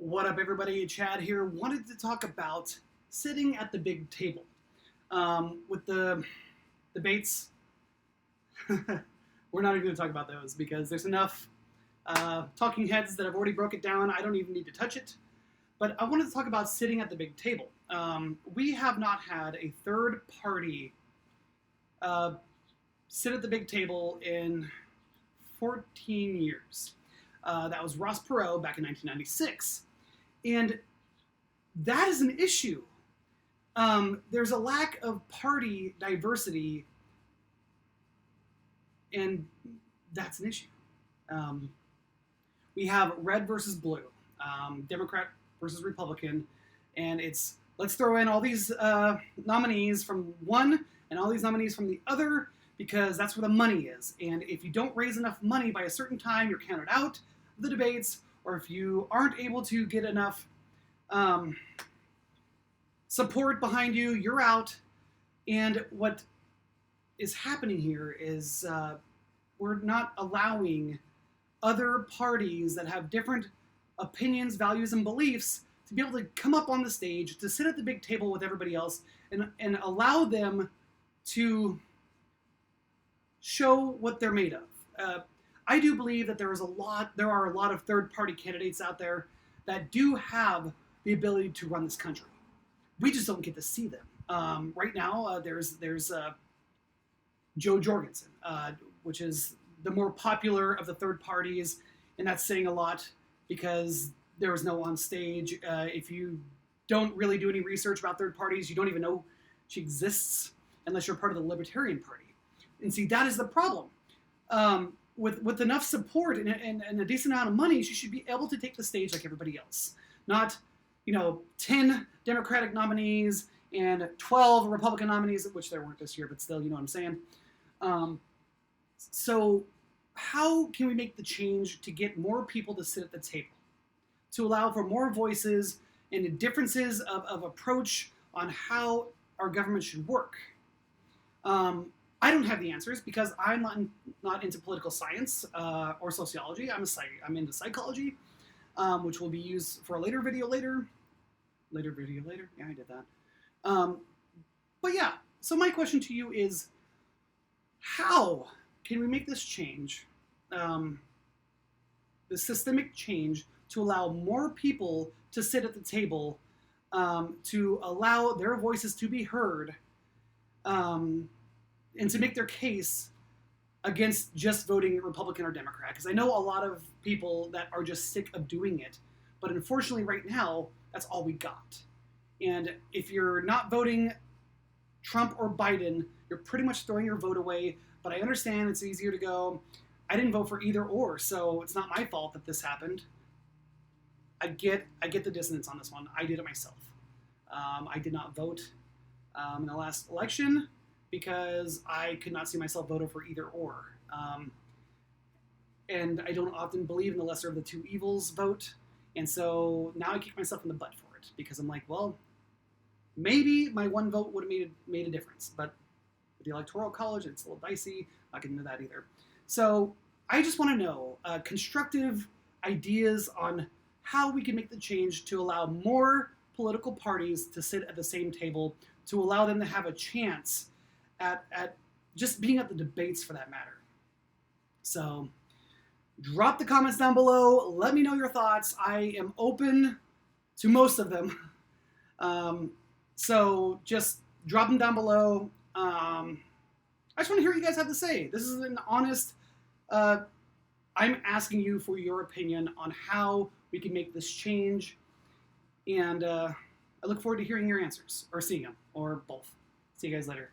What up, everybody? Chad here. Wanted to talk about sitting at the big table. With the debates, we're not even going to talk about those because there's enough talking heads that have already broke it down. I don't even need to touch it. But I wanted to talk about sitting at the big table. We have not had a third party sit at the big table in 14 years. That was Ross Perot back in 1996. And that is an issue. There's a lack of party diversity, and that's an issue. We have red versus blue, Democrat versus Republican, and it's let's throw in all these nominees from one and all these nominees from the other because that's where the money is. And if you don't raise enough money by a certain time, you're counted out of the debates, or if you aren't able to get enough support behind you, you're out. And what is happening here is we're not allowing other parties that have different opinions, values, and beliefs to be able to come up on the stage, to sit at the big table with everybody else, and allow them to show what they're made of. I do believe that there are a lot of third-party candidates out there that do have the ability to run this country. We just don't get to see them. Right now, there's Joe Jorgensen, which is the more popular of the third parties, and that's saying a lot because there was no one on stage. If you don't really do any research about third parties, you don't even know she exists unless you're part of the Libertarian Party. And see, that is the problem. With enough support and a decent amount of money, she should be able to take the stage like everybody else. Not, 10 Democratic nominees and 12 Republican nominees, which there weren't this year, but still, you know what I'm saying. So how can we make the change to get more people to sit at the table? To allow for more voices and differences of approach on how our government should work. I don't have the answers because I'm not into political science or sociology. I'm into psychology, which will be used for a later video later. Later video later? Yeah, I did that. But yeah, so my question to you is, how can we make this change, the systemic change, to allow more people to sit at the table, to allow their voices to be heard, and to make their case against just voting Republican or Democrat? Because I know a lot of people that are just sick of doing it, but unfortunately right now, that's all we got. And if you're not voting Trump or Biden, you're pretty much throwing your vote away. But I understand it's easier to go, I didn't vote for either or, so it's not my fault that this happened. I get the dissonance on this one. I did it myself. I did not vote in the last election because I could not see myself voting for either or. And I don't often believe in the lesser of the two evils vote. And so now I kick myself in the butt for it because I'm like, well, maybe my one vote would have made a difference. But with the Electoral College, it's a little dicey. Not getting into that either. So I just want to know constructive ideas on how we can make the change to allow more political parties to sit at the same table, to allow them to have a chance at just being at the debates for that matter. So drop the comments down below. Let me know your thoughts. I am open to most of them. So just drop them down below. I just want to hear what you guys have to say. This is an honest, I'm asking you for your opinion on how we can make this change. And I look forward to hearing your answers, or seeing them, or both. See you guys later.